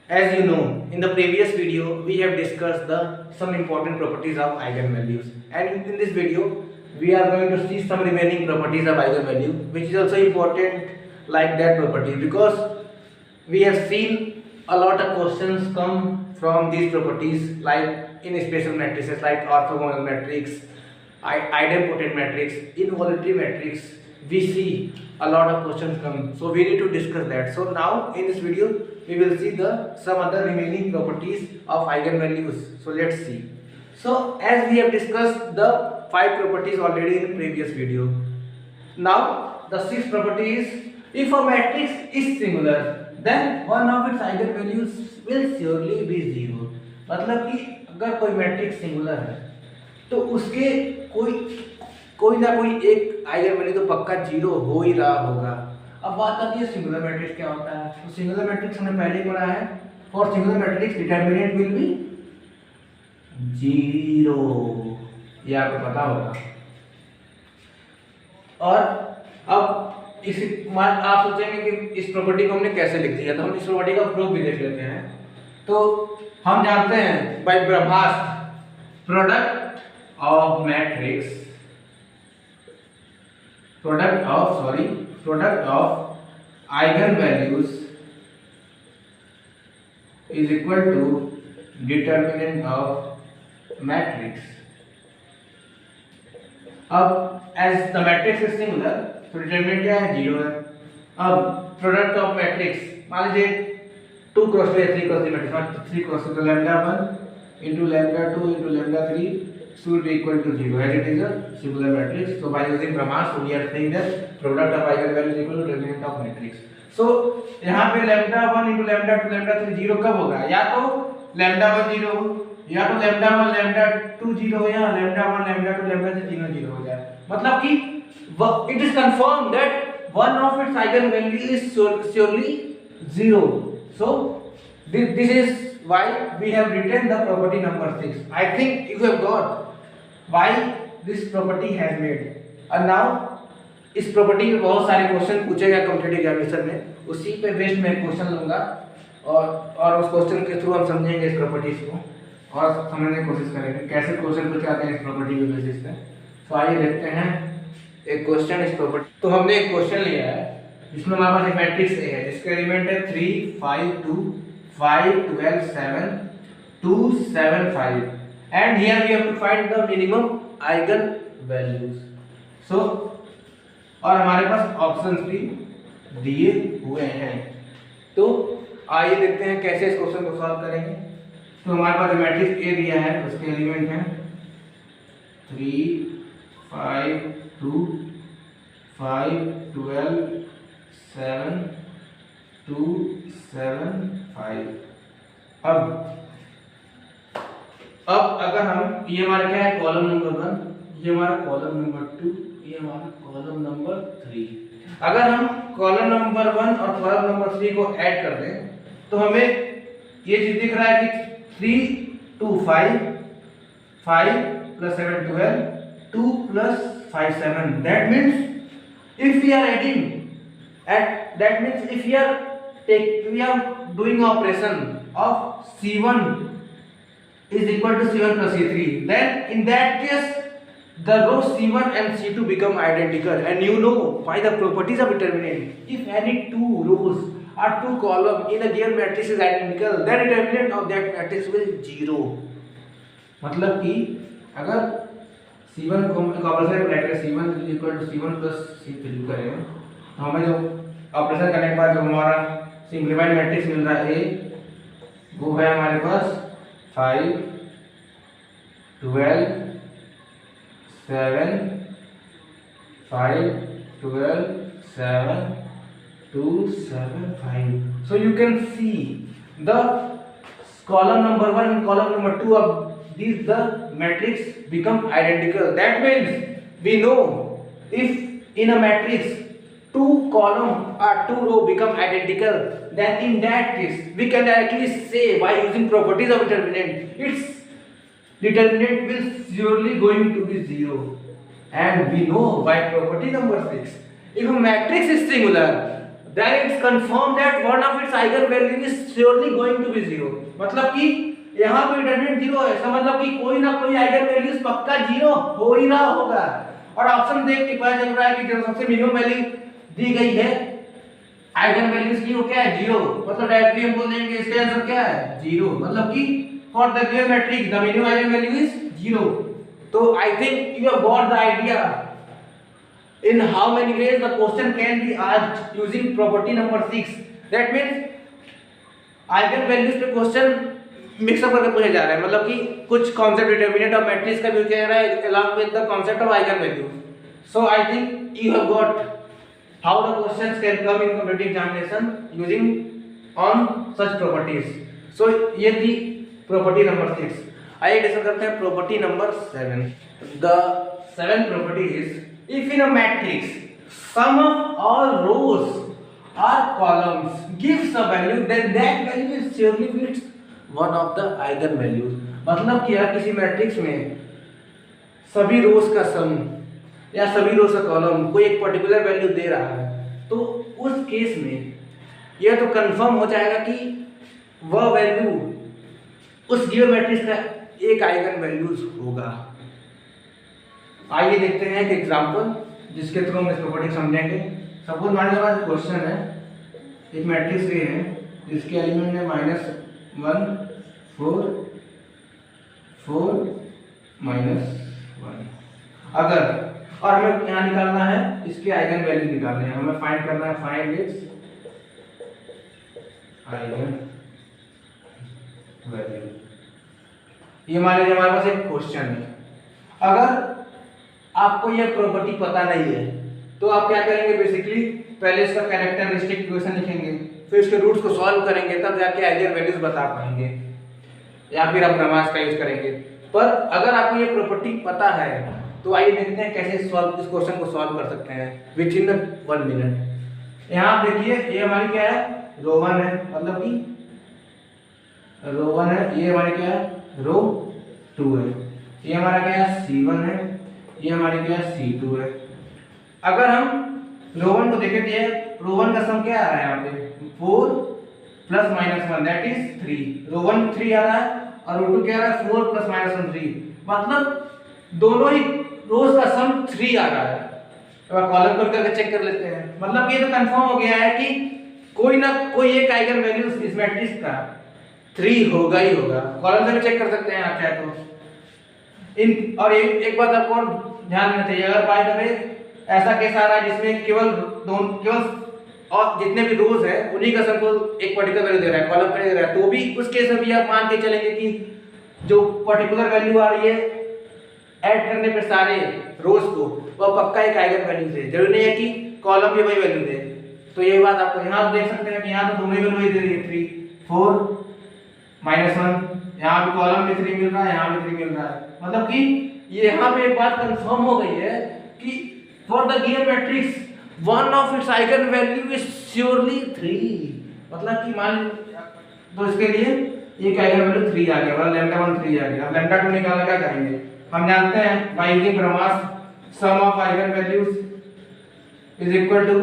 As you know, in the previous video, we have discussed the some important properties of eigenvalues, and in this video, we are going to see some remaining properties of eigenvalue, which is also important like that property because we have seen a lot of questions come from these properties, like in special matrices like orthogonal matrix, idempotent matrix, involuntary matrix. We see a lot of questions come, so we need to discuss that. So now in this video we will see the some other remaining properties of eigenvalues. So let's see. So as we have discussed the five properties already in previous video, now the sixth property is, if a matrix is singular then one of its eigenvalues will surely be zero. मतलब कि अगर कोई matrix singular है तो उसके कोई कोई ना कोई एक आइगन वैल्यू तो पक्का जीरो हो ही रहा होगा। अब बात आती है सिंगुलर मैट्रिक्स क्या होता है। तो सिंगुलर मैट्रिक्स हमने पहले ही पढ़ा है, for singular matrix determinant will be zero, ये आपको पता होगा। और अब इस आप सोचेंगे कि इस प्रॉपर्टी को हमने कैसे लिख दिया, तो हम इस प्रॉपर्टी का प्रूफ भी देख लेते हैं। तो हम जानते हैं बाय बृहस्पति product of matrix, product of eigen values is equal to determinant of matrix. अब as the matrix is singular तो डिटरमिनेंट क्या है, जीरो है। अब प्रोडक्ट ऑफ मैट्रिक्स मान लीजिए 2 क्रॉस 2 या 3 क्रॉस 3 मैट्रिक्स, 3 क्रॉस तो lambda 1 into lambda 2 into lambda 3 should be equal to 0 as it is a singular matrix. So by using Brahmas we are saying that product of eigenvalue is equal to determinant of matrix. So यहाँ पे lambda 1 into lambda 2 lambda 3 0 कब होगा, या तो lambda 1 0 हो, या तो lambda 1 lambda 2 0 हो, या lambda 1 lambda 2 lambda 3 तीनों 0 हो जाए। मतलब कि it is confirmed that one of its eigenvalue is surely 0. So this is why we have written the property number 6. I think you have got why this property has made. And now इस property में बहुत सारे question पूछे गए competitive examination में, उसी पे based मैं क्वेश्चन लूंगा और उस क्वेश्चन के थ्रू हम समझेंगे इस प्रॉपर्टीज को और समझने की कोशिश करेंगे कैसे क्वेश्चन पूछे जाते हैं इस प्रॉपर्टी के बेसिस पे। तो आइए देखते हैं एक क्वेश्चन इस प्रॉपर्टी। तो हमने एक क्वेश्चन लिया है जिसमें हमारे पास एक मैट्रिक्स ए है जिसका एलिमेंट है 3 5 2 5 12 7 2 7 5 and here we have to find the minimum eigen values. So और हमारे पास ऑप्शंस भी दिए हुए हैं। तो आइए देखते हैं कैसे इस क्वेश्चन को सॉल्व करेंगे। तो हमारे पास मैट्रिक्स ए दिया है, उसके एलिमेंट हैं 3 5 2 5 12 7 2 7 5। अब अगर हम, ये हमारा क्या है कॉलम नंबर 1, ये हमारा कॉलम नंबर 2, ये हमारा कॉलम नंबर 3। अगर हम कॉलम नंबर 1 और कॉलम नंबर 3 को ऐड कर दें तो हमें ये चीज दिख रहा है कि 3 2 5 5 plus 7 12 2 plus 5 7। That means if we are adding that means if we are doing operation of C1 is equal to C1 plus C3, then in that case the rows C1 and C2 become identical, and you know by the properties of determinant if any two rows or two columns in a given matrix is identical then determinant of that matrix will 0। मतलब कि अगर C1 को operation करें C1 is equal to C1 plus C3 करें तो हमें जो operation करने के बाद जो हमारा सिंप्लीफाइड मैट्रिक्स मिल रहा है वो है हमारे पास 5 12 7 5 12 7 2 7 5। So you can see the column number 1 and column number 2 of these the matrix become identical. That means we know if in a matrix 2 column or 2 row become identical, then in that case we can directly say by using properties of determinant its determinant will surely going to be 0, and we know by property number 6 if a matrix is singular then it's confirmed that one of its eigenvalue is surely going to be 0. मतलब कि यहाँ पे determinant 0 है, इसका मतलब कि कोई ना कोई आइगन पक्का 0 हो ही रहा होगा। और ऑप्शन देख के पता चल रहा है कि जो सबसे मिनिमम वैल्यू दी गई है आइगन वैल्यूज की वो क्या है 0, मतलब डायरेक्टली हम बोल देंगे इसका आंसर क्या है 0, मतलब कि for the given matrix the minimum eigen value is 0। तो I think you have got the idea in how many ways the question can be asked using property number 6. that means eigen values पे question mix up करके पूछे जा रहे हैं, मतलब कि कुछ कॉन्सेप्ट डिटरमिनेंट ऑफ मैट्रिक्स का भी कह रहा है along with the concept of eigen value. So I think you have got how the questions can come in competitive examination using on such properties. So ये थी property number 6. आइए discuss करते हैं property number 7. The seventh property is if in a matrix sum of all rows or columns gives a value then that value is surely fits one of the eigen values. मतलब कि यार किसी matrix में सभी रोज का सम या सभी रोज का कॉलम कोई एक पर्टिकुलर वैल्यू दे रहा है, तो उस केस में यह तो कंफर्म हो जाएगा कि वह वैल्यू उस गिवन मैट्रिक्स का एक आइगन वैल्यूज होगा। आइए देखते हैं एक एग्जांपल जिसके थ्रू हम इस प्रॉपर्टी समझेंगे। सपोज मान लीजिए हमारा क्वेश्चन है, एक मैट्रिक्स ये है जिसके एलिमेंट है -1 4 4 -1। अगर और हमें यहाँ निकालना है इसके आइगन वैल्यू निकालने हैं, हमें फाइंड करना है फाइंड इट्स आइगन वैल्यू। ये मान लीजिए हमारे पास एक क्वेश्चन है, अगर आपको ये प्रॉपर्टी पता नहीं है तो आप क्या करेंगे, बेसिकली पहले इसका कैरेक्टरिस्टिक इक्वेशन लिखेंगे, फिर इसके रूट्स को सॉल्व करेंगे, तब जाके आइगन वैल्यूज बता पाएंगे, या फिर आप ब्रह्मास्त्र का यूज करेंगे। पर अगर आपको ये प्रॉपर्टी पता है तो आइए देखते हैं कैसे सॉल्व इस क्वेश्चन को सॉल्व कर सकते हैं विद इन 1 मिनट। यहाँ आप देखिए ये हमारी क्या है रो 1 है, मतलब कि रो 1 है, ये हमारी क्या है रो 2 है, ये हमारा क्या है C1 है, ये हमारी क्या है C2 है। अगर हम रो 1 को देखें तो रो 1 का सम क्या आ रहा है यहाँ पे 4 प्लस -1 दैट इज 3। रो 1 3 आ रहा है और रो 2 क्या आ रहा है 4 प्लस -1 3, मतलब दोनों ही रोज का सम 3 आ रहा है। तो आप कॉलम पर करके चेक कर लेते हैं, मतलब ये तो कंफर्म हो गया है कि कोई ना कोई एक आइगन वैल्यू इस मैट्रिक्स का 3 होगा ही होगा। कॉलम से भी चेक कर सकते हैं आप चाहे तो। इन और एक बात आपको ध्यान देना चाहिए, अगर बाय द वे ऐसा केस आ रहा है जिसमें केवल और जितने भी रोज है उन्हीं का सम को एक पर्टिकुलर वैल्यू दे रहा है, कॉलम का नहीं दे रहा है, तो भी उस केस में भी आप मान के चलेंगे कि जो पर्टिकुलर वैल्यू आ रही है ऐड करने पे सारे रोज को वह पक्का एक आइगन वैल्यू दे, जरूरी नहीं है कि कॉलम भी वही वैल्यू दे। तो ये बात आपको यहाँ देख सकते हैं कि यहाँ तो दोनों ही वैल्यू दे रही है 3 4 -1, यहाँ भी कॉलम में 3 मिल रहा है, यहाँ भी 3 मिल रहा है, मतलब कि ये यहाँ पे एक बात कंफर्म हो गई है कि for the given matrix one of its eigen value is surely 3, मतलब कि मान तो इसके लिए एक आइगन वैल्यू 3 आ गया, मतलब λ1 3 आ गया। अब λ2 निकालना क्या करेंगे, हम जानते हैं बाय यूजिंग ब्रह्मास्त्र sum of eigen values is equal to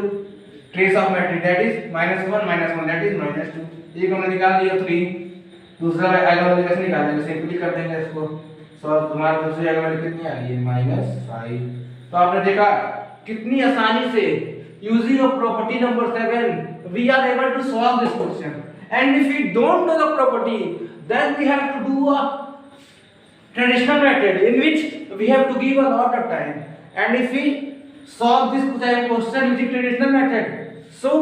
trace of matrix that is -1 -1 that is -2। एक हमने निकाल लिया 3, दूसरा आइगन वैल्यू कैसे निकालेंगे, सिंपली कर देंगे इसको सॉल्व। तुम्हारी दूसरी आइगन वैल्यू कितनी आ रही है -5। तो आपने देखा कितनी आसानी से using a property number 7 we are able to solve this question, and if we don't know the property then we have to do a traditional method in which we have to give a lot of time, and if we solve this question using traditional method, so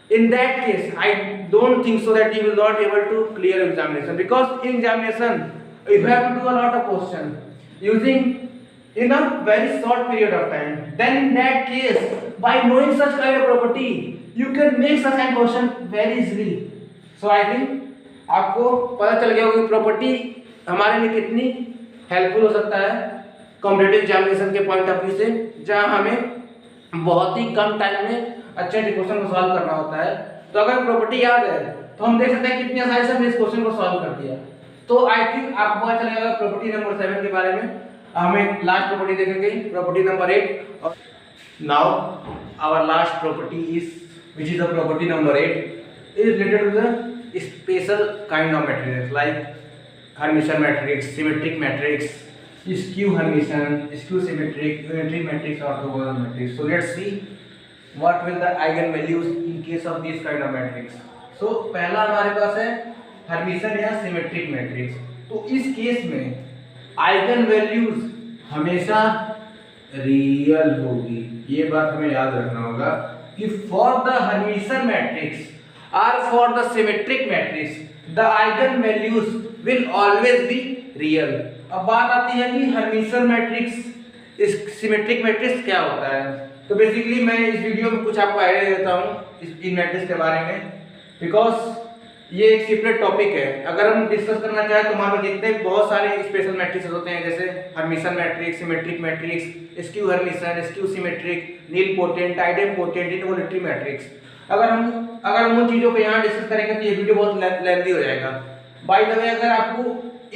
in that case I don't think so that you will not be able to clear examination, because in examination you have to do a lot of question using in a very short period of time. Then in that case by knowing such kind of property you can make such kind of question very easily. So I think आपको पता चल गया होगा कि property हमारे लिए कितनी helpful हो सकता है कॉम्पिटिटिव एग्जामिनेशन के पॉइंट ऑफ व्यू से, जहां हमें बहुत ही कम टाइम में अच्छे क्वेश्चन को सॉल्व करना होता है। तो अगर प्रॉपर्टी याद है तो हम देख सकते हैं कितनी आसानी से हमने इस क्वेश्चन को सॉल्व कर दिया। तो आई थिंक आपको पता चलेगा प्रॉपर्टी नंबर 7 के बारे में। हमें लास्ट प्रॉपर्टी देखेंगे, property number 8। Now our last property is which is the property number 8, is related to the special kind of matrices like Hermitian matrix, symmetric matrix, skew Hermitian, skew symmetric, unitary matrix, orthogonal matrix. So let's see what will the eigenvalues in case of this kind of matrix. So पहला हमारे पास है Hermitian या symmetric matrix. तो इस case में eigenvalues हमेशा real होगी, ये बात हमें याद रखना होगा कि फॉर द Hermitian मैट्रिक्स और for the symmetric matrix the eigen values will always be real. अब बात आती है कि Hermitian मैट्रिक्स इस सिमेट्रिक मैट्रिक्स क्या होता है। तो बेसिकली मैं इस वीडियो में कुछ आपको आइडिया देता हूँ इन मैट्रिक्स के बारे में, बिकॉज ये एक सेपरेट टॉपिक है। अगर हम डिस्कस करना चाहें तो हमारे जितने बहुत सारे स्पेशल मैट्रिक्स होते हैं जैसे Hermitian matrix, symmetric matrix, skew Hermitian, skew symmetric, nilpotent, idempotent, involutory matrix, अगर हम उन चीज़ों को यहाँ डिस्कस करेंगे तो ये वीडियो बहुत लेंथी हो जाएगा। बाय द वे, अगर आपको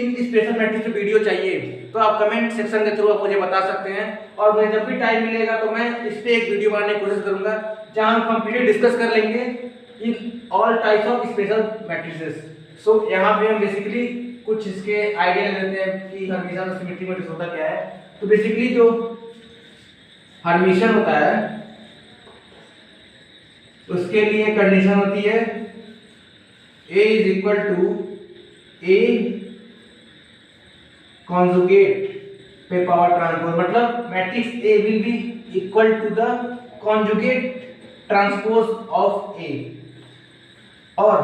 इन स्पेशल मैट्रिक्स की वीडियो चाहिए तो आप कमेंट सेक्शन के थ्रू आप मुझे बता सकते हैं, और मुझे जब भी टाइम मिलेगा तो मैं इस पर एक वीडियो बनाने की कोशिश करूंगा जहाँ हम कंप्लीटली डिस्कस कर लेंगे in all types of special matrices. So यहाँ पे हम बेसिकली कुछ इसके आइडिया लेते हैं कि Hermitian और सिमेट्रिक मैट्रिक्स होता क्या है। तो बेसिकली जो Hermitian होता है उसके लिए कंडीशन होती है A is equal to A conjugate पे पावर ट्रांसपोज, मतलब matrix A will be equal to the conjugate transpose of A। और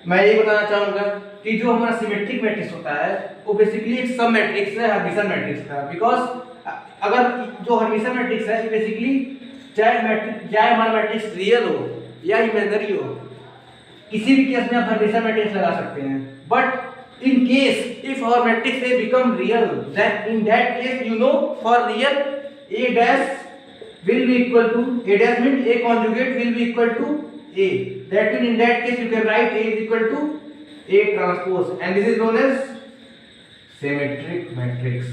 मैं ये बताना चाहूंगा कि जो हमारा सिमेट्रिक मैट्रिक्स होता है वो बेसिकली एक सब मैट्रिक्स है Hermitian मैट्रिक्स का, बिकॉज अगर जो Hermitian मैट्रिक्स है बेसिकली चाहे हमारा मैट्रिक्स रियल हो या इमेजिनरी हो, किसी भी केस में आप Hermitian मैट्रिक्स लगा सकते हैं। But in case if our matrix A become real, then in that case you know for real A dash will be equal to A dash means A conjugate will be equal to A. That means in that case you can write A is equal to A transpose, and this is known as symmetric matrix.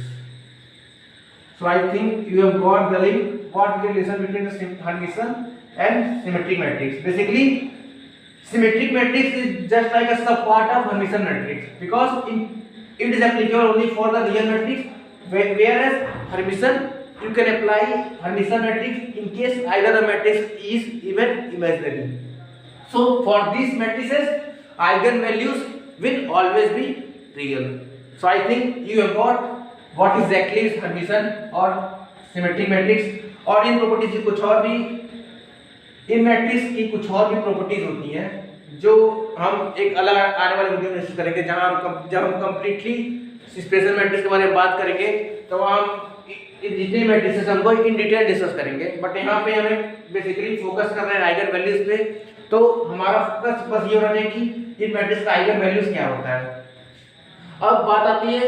So I think you have got the link. What is the relation between the Hermitian and symmetric matrix? Basically, symmetric matrix is just like a sub part of Hermitian matrix because it is applicable only for the real matrix, whereas Hermitian you can apply Hermitian matrix in case either the matrix is even imaginary. So for these matrices eigenvalues will always be real. So I think you have got what exactly is Hermitian or symmetric matrix, और इन properties की कुछ और भी, इन matrix की कुछ और भी properties होती हैं जो हम एक अलग आने वाले वीडियो में डिस्कस करेंगे, जब हम कंप्लीटली स्पेशल मैट्रिक्स के बारे में बात करेंगे तो हम जितने मैट्रिक्स हमको इन डिटेल डिस्कस करेंगे। बट यहाँ पे हमें बेसिकली फोकस कर रहे हैं आइगन वैल्यूज पे, तो हमारा फोकस बस ये होना चाहिए कि इन मैट्रिक्स का आइगन वैल्यूज क्या होता है। अब बात आती है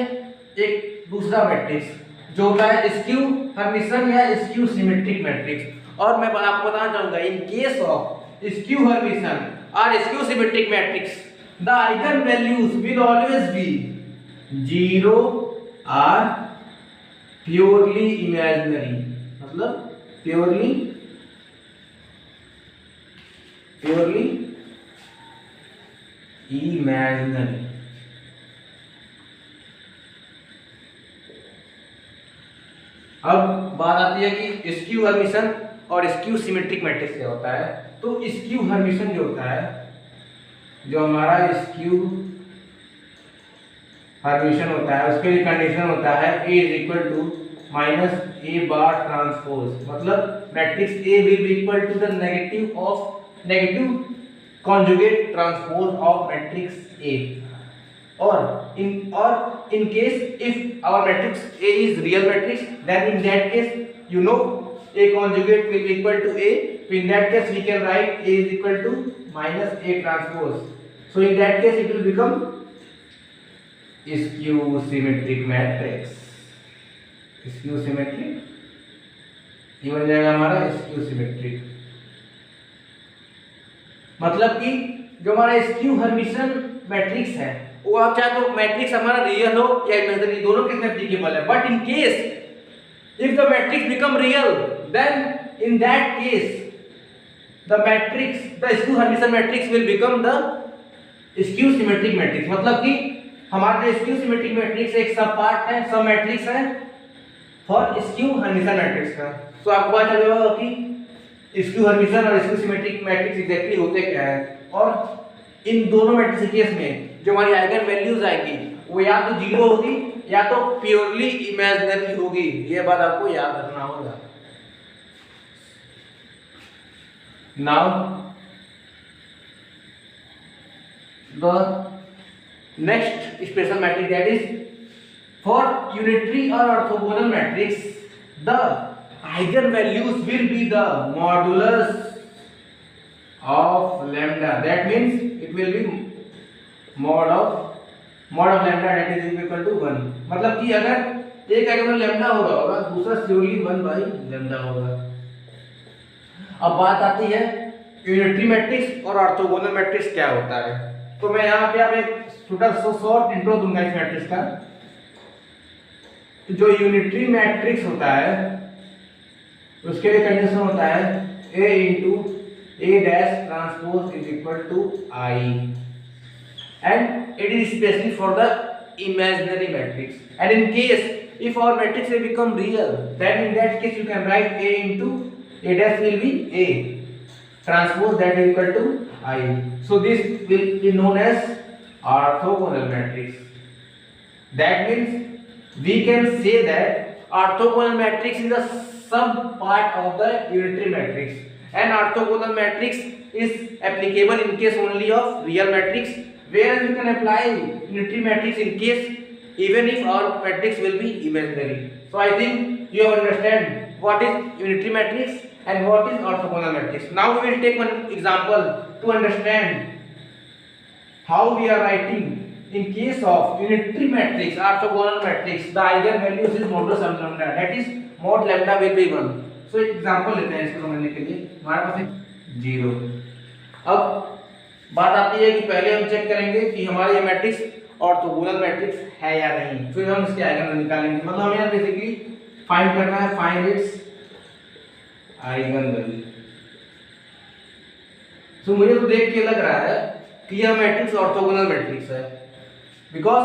एक दूसरा मैट्रिक्स जो होता है स्क्यू Hermitian या स्क्यू सिमेट्रिक मैट्रिक्स, और मैं आपको बताना चाहूंगा in case of skew Hermitian और skew symmetric matrix the eigen values will always be 0 or purely imaginary, मतलब प्योरली इमेजिनरी। अब बात आती है कि स्क्यू Hermitian और स्क्यू सिमेट्रिक मैट्रिक्स क्या होता है। तो स्क्यू Hermitian जो होता है, जो हमारा स्क्यू Hermitian होता है उसके लिए कंडीशन होता है A is equal to minus A bar transpose, मतलब matrix A will be equal to the negative conjugate transpose of matrix A। और in case if our matrix A is real matrix, then in that case you know A conjugate will be equal to A, so in that case we can write A is equal to minus A transpose, so in that case it will become skew symmetric matrix। Skew symmetric ये बन जाएगा हमारा skew symmetric, मतलब कि जो हमारा skew Hermitian matrix है वो आप चाहे तो मैट्रिक्स हमारा रियल हो या इमेजिनरी, दोनों के लिए एप्लीकेबल है। But in case if the matrix become real, then in that case the skew Hermitian matrix will become the skew symmetric matrix. मतलब कि हमारा जो स्क्यू सिमेट्रिक मैट्रिक्स एक सब पार्ट है, सब मैट्रिक्स है फॉर स्क्यू हर्मिटियन मैट्रिक्स का। तो आपको पता चल जाएगा कि स्क्यू हर्मिटियन और स्क्यू सिमेट्रिक मैट्रिक्स एग्जैक्टली होते क्या है। और इन दोनों मैट्रिक्स के केस में जो हमारी आइगन वैल्यूज आएगी वो या तो जीरो होगी या तो प्योरली इमेजिनरी होगी। ये बात आपको याद रखना होगा। Now the next special matrix that is for unitary और orthogonal matrix the eigen values will be the modulus of lambda, that means it will be mod of lambda that is equal to 1। मतलब कि अगर एक eigen lambda होगा दूसरा surely 1 by lambda होगा। अब बात आती है यूनिटरी मैट्रिक्स और ऑर्थोगोनल मैट्रिक्स क्या होता है। तो मैं यहाँ पे आप एक छोटा सा शॉर्ट इंट्रो दूंगा इस मैट्रिक्स का। जो यूनिटरी मैट्रिक्स होता है उसके लिए कंडीशन होता है A into A dash transpose is equal to I, and it is especially for the imaginary matrix. And in case if our matrix will become real, then in that case you can write A into A dash will be A transpose that is equal to I. So this will be known as orthogonal matrix. That means we can say that orthogonal matrix is a sub part of the unitary matrix. And orthogonal matrix is applicable in case only of real matrix, whereas we can apply unitary matrix in case even if our matrix will be imaginary. So I think you have understand what is unitary matrix and what is orthogonal matrix. Now we will take one example to understand how we are writing in case of unitary matrix, orthogonal matrix, the eigen values is modulus lambda, that is mod lambda will be 1. So example लेते हैं इसको समझने के लिए। हमारे पास है 0। अब बात आती है कि पहले हम चेक करेंगे कि हमारा ये मैट्रिक्स ऑर्थोगोनल मैट्रिक्स है या नहीं, फिर हम इसके आइगन वैल्यू निकालेंगे। मतलब हमें यहाँ बेसिकली फाइंड करना है फाइंड इट्स आइगन वैल्यू। सो मुझे तो देख के लग रहा है कि यह मैट्रिक्स ऑर्थोगोनल मैट्रिक्स है, because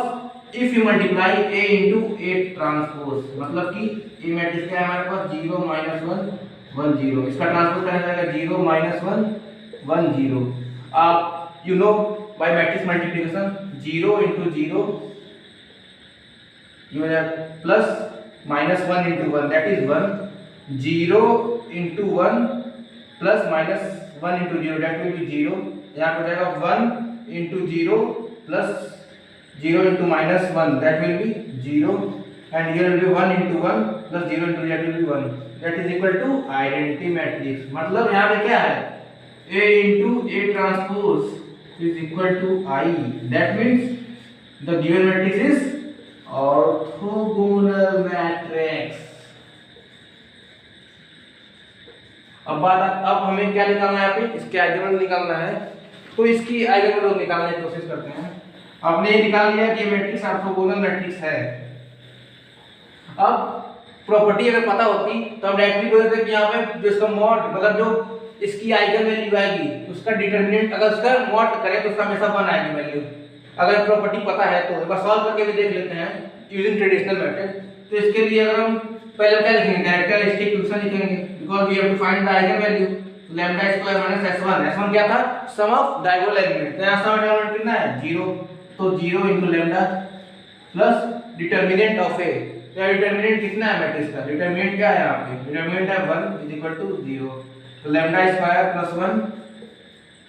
if you multiply A into A transpose, मतलब कि ये मैट्रिक्स क्या है हमारे पास 0 -1 1 0, इसका ट्रांसपोज करना जाएगा 0 -1 1 0। आप you know by matrix multiplication 0 into 0 you have plus -1 into 1 that is 1, 0 into 1 plus -1 into 0 that will be 0। यहाँ पे जाएगा 1 into 0 plus 0 into -1 that will be 0, and here will be 1 into 1 plus 0 into that will be 1, that is equal to identity matrix। मतलब यहाँ पे क्या है A into A transpose is equal to I, that means the given matrix is orthogonal matrix। अब हमें क्या निकालना है, यहाँ पे इसके आइगन वैल्यू निकालना है। तो इसकी आइगन वैल्यू निकालने की कोशिश करते हैं। आपने ये निकाल लिया कि मैट्रिक्स ऑर्थोगोनल मैट्रिक्स है। अब प्रॉपर्टी अगर पता होती तो हम डायरेक्टली बोल देते कि यहाँ पे जो इसका मॉड मतलब जो इसकी आइगन वैल्यू आएगी उसका डिटरमिनेंट अगर उसका मॉड करें तो उसका हमेशा 1 आएगी वैल्यू। अगर प्रॉपर्टी पता है तो एक बार सॉल्व करके भी देख लेते हैं यूजिंग ट्रेडिशनल मेथड। तो इसके लिए अगर हम पहले क्या लिखेंगे, कैरेक्टरिस्टिक फंक्शन लिखेंगे, because we have to find the eigen value lambda square minus s1 क्या था सम ऑफ डायगोनल एलिमेंट। तो यहां सम एलिमेंट कितना है 0, तो 0 into lambda plus determinant of A. तो डिटरमिनेंट कितना है मैट्रिक्स का, डिटरमिनेंट क्या है यहाँ पे, डिटरमिनेंट है 1 इज इक्वल टू 0। तो lambda square plus 1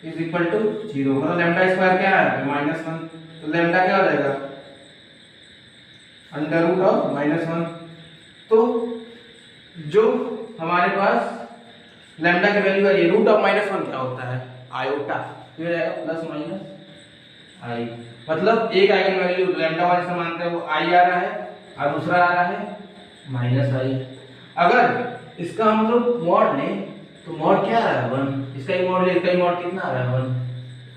is equal to 0, मतलब लैम्डा स्क्वायर क्या है -1, तो लैम्डा क्या हो जाएगा अंडर रूट ऑफ -1। तो जो हमारे पास लैम्डा की वैल्यू है, रूट ऑफ -1 क्या होता है आयोटा, तो ये आएगा प्लस माइनस आई। मतलब एक आइगन वैल्यू लैम्डा वाले से मानते हैं वो आई आ रहा है और दूसरा आ रहा है माइनस आई। अगर इसका हम लोग मॉड लें तो मॉड क्या आ रहा है 1, इसका ही मॉड ले, इसका ही मॉड कितना आ रहा है 1।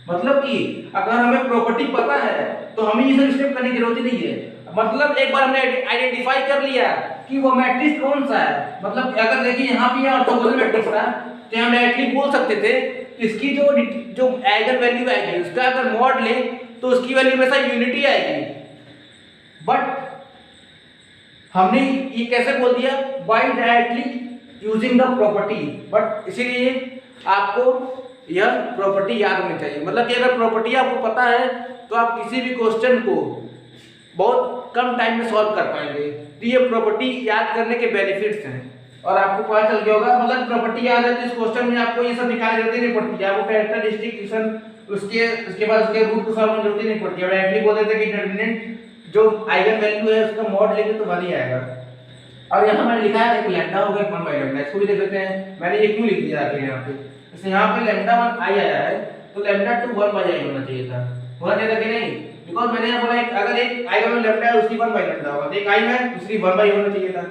मतलब कि अगर हमें प्रॉपर्टी पता है तो हमें ये सब स्टेप करने की जरूरत नहीं है। मतलब एक बार हमने आइडेंटिफाई कर लिया कि वो मैट्रिक्स कौन सा है। मतलब अगर देखिए यहाँ पे ऑर्थोगोनल मैट्रिक्स था तो हम डायरेक्टली बोल सकते थे कि इसकी जो आइगन वैल्यू आएगी उसका अगर मॉड ले तो उसकी वैल्यू हमेशा यूनिटी आएगी। बट हमने ये कैसे बोल दिया, by directly using the property. But इसीलिए आपको यह प्रॉपर्टी याद होनी चाहिए, मतलब कि अगर प्रॉपर्टी आपको पता है तो आप किसी भी क्वेश्चन को बहुत कम टाइम में सॉल्व कर पाएंगे। तो ये प्रॉपर्टी याद करने के बेनिफिट्स हैं और आपको पता चल गया होगा, मतलब प्रॉपर्टी याद है तो इस क्वेश्चन में आपको ये सब निकालने की जरूरत नहीं पड़ती है, आपको कैरेक्टरिस्टिक फंक्शन उसके बाद उसके रूट को सॉल्व करने की जरूरत नहीं पड़ती है। डायरेक्टली बोल देते कि डिटरमिनेंट जो आइगन वैल्यू है उसका मॉड लेंगे तो 1 ही आएगा। और यहाँ मैंने लिखा है एक लैम्डा हो गया 1 बाय लैम्डा, इसको भी देख लेते हैं मैंने ये क्यों लिख दिया आगे यहाँ पे। जैसे यहाँ पे लैम्डा 1 आई आया है तो लैम्डा 2 1 बाय आई होना चाहिए था, होना चाहिए था कि नहीं, बिकॉज़ मैंने यहाँ बोला अगर एक आइगन वैल्यू लैम्डा है उसकी 1 बाय लैम्डा होगा, तो एक आई है दूसरी 1 बाय होना चाहिए था।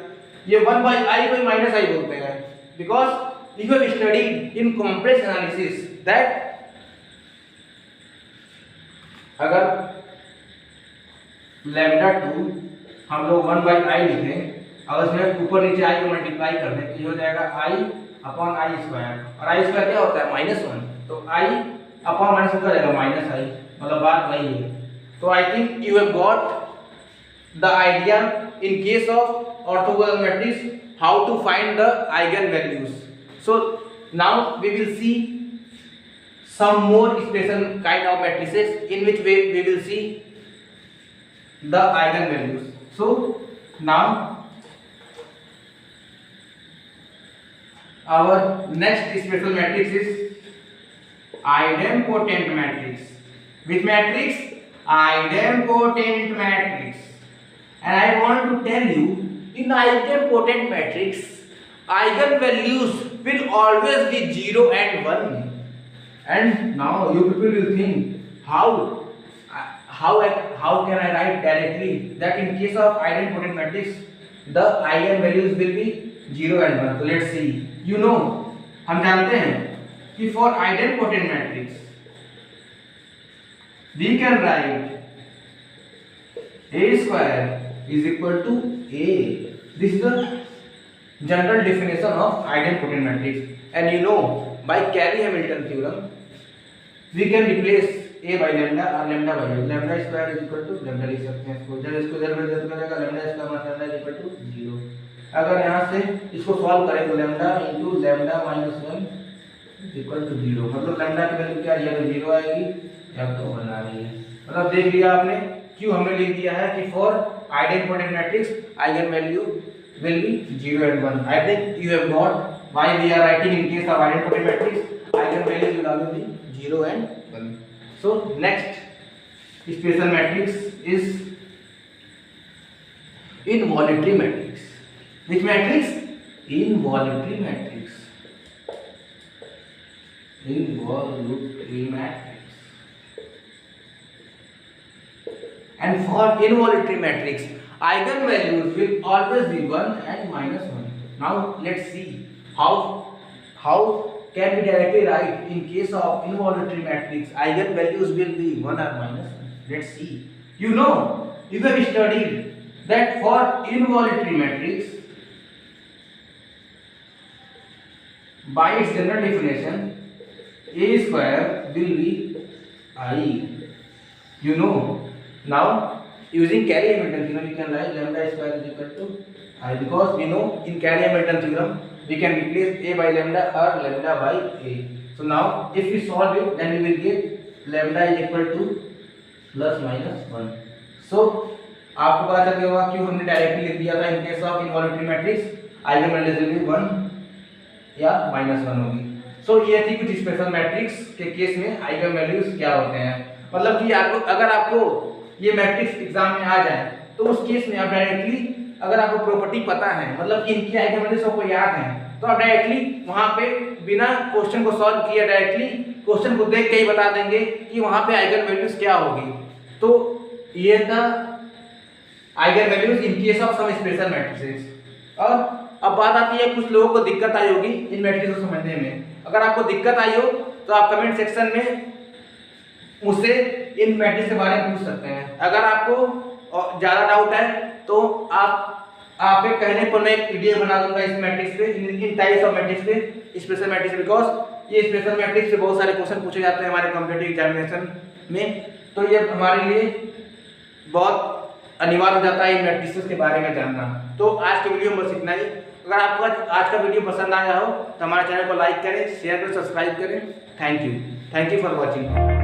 ये 1 बाय आई को माइनस आई बोलते हैं, because if you have studied in complex analysis that अगर लैम्डा 2 हम लोग 1 बाई आई लिखें, अगर इसमें ऊपर नीचे आई को मल्टीप्लाई कर दें तो ये हो जाएगा आई अपॉन आई स्क्वायर, और आई स्क्वायर क्या होता है -1, तो आई अपॉन माइनस हो जाएगा माइनस आई, मतलब बात वही है। तो I think you have got the idea in case of orthogonal matrix how to find the eigen values. So now we will see some more special kind of matrices in which we will see the eigenvalues. So now our next special matrix is idempotent matrix. Which matrix? Idempotent matrix. And I want to tell you, in idempotent matrix eigenvalues will always be 0 and 1. And now you people will think how can I write directly that in case of idempotent matrix the eigenvalues will be 0 and 1. So let's see. You know, हम जानते हैं कि for idempotent matrix we can write a square is equal to a. This is the general definition of idempotent matrix. And you know, by Cayley-Hamilton theorem we can replace a by lambda और lambda by lambda square is equal to lambda लिख सकते हैं इसको, जब इसको जब रद्द करेगा lambda square minus lambda is equal to 0। अगर यहाँ से इसको सॉल्व करें तो lambda into lambda minus 1 is equal to 0, मतलब lambda की वैल्यू क्या है, 0 आएगी या तो 1 आ रही है। मतलब देख लिया आपने क्यों हमने लिख दिया है कि for idempotent matrix eigen value will be 0 and 1. I think you have got why we are writing in case of idempotent matrix eigen values will always be 0 and 1. So next special matrix is involuntary matrix. Which matrix? Involuntary matrix. Involuntary matrix. And for involuntary matrix eigenvalues will always be 1 and -1. Now let's see how can be directly write in case of involuntary matrix eigenvalues will be 1 or -1. Let's see. You know, you have studied that for involuntary matrix by its general definition a square will be I. You know, now using Cayley-Hamilton theorem we can write lambda square is equal to I, because we know in Cayley-Hamilton theorem we can replace a by lambda or lambda by a. So now if we solve it then we will get lambda is equal to plus minus 1. So आपको पता चल गया होगा क्यों हमने directly लिख दिया था इन case of involutory matrix eigen values will B 1 या -1 होगी। सो ये थी कुछ स्पेशल मैट्रिक्स के केस में आइगन वैल्यूज क्या होते हैं, मतलब कि आपको अगर आपको ये मैट्रिक्स एग्जाम में आ जाए तो उस केस में आप डायरेक्टली अगर आपको प्रॉपर्टी पता है, मतलब कि इनकी आइगन वैल्यूज आपको याद है, तो आप डायरेक्टली वहां पे बिना क्वेश्चन को सॉल्व किए डायरेक्टली क्वेश्चन को देख के ही बता देंगे कि वहां पे आइगन वैल्यूज क्या होगी। तो ये था eigen values in case of some special matrices. और अब बात आती है कुछ लोगों को दिक्कत आई होगी इन मैट्रिक्स को समझने में। अगर आपको दिक्कत आई हो तो आप कमेंट सेक्शन में मुझसे इन मैट्रिक्स के बारे में पूछ सकते हैं। अगर आपको ज़्यादा डाउट है तो आप आप एक कहने पर मैं एक वीडियो बना दूंगा इस मैट्रिक्स पे, इन टाइप्स ऑफ मैट्रिक्स पे, स्पेशल मैट्रिक्स, बिकॉज ये स्पेशल मैट्रिक्स से बहुत सारे क्वेश्चन पूछे जाते हैं हमारे कॉम्पिटिटिव एग्जामिनेशन में, तो ये हमारे लिए बहुत अनिवार्य हो जाता है इन मैट्रिक्स के बारे में जानना। तो आज के वीडियो में बस इतना ही। अगर आपको आज का वीडियो पसंद आया हो तो हमारे चैनल को लाइक करें, शेयर करें, सब्सक्राइब करें। Thank you for watching.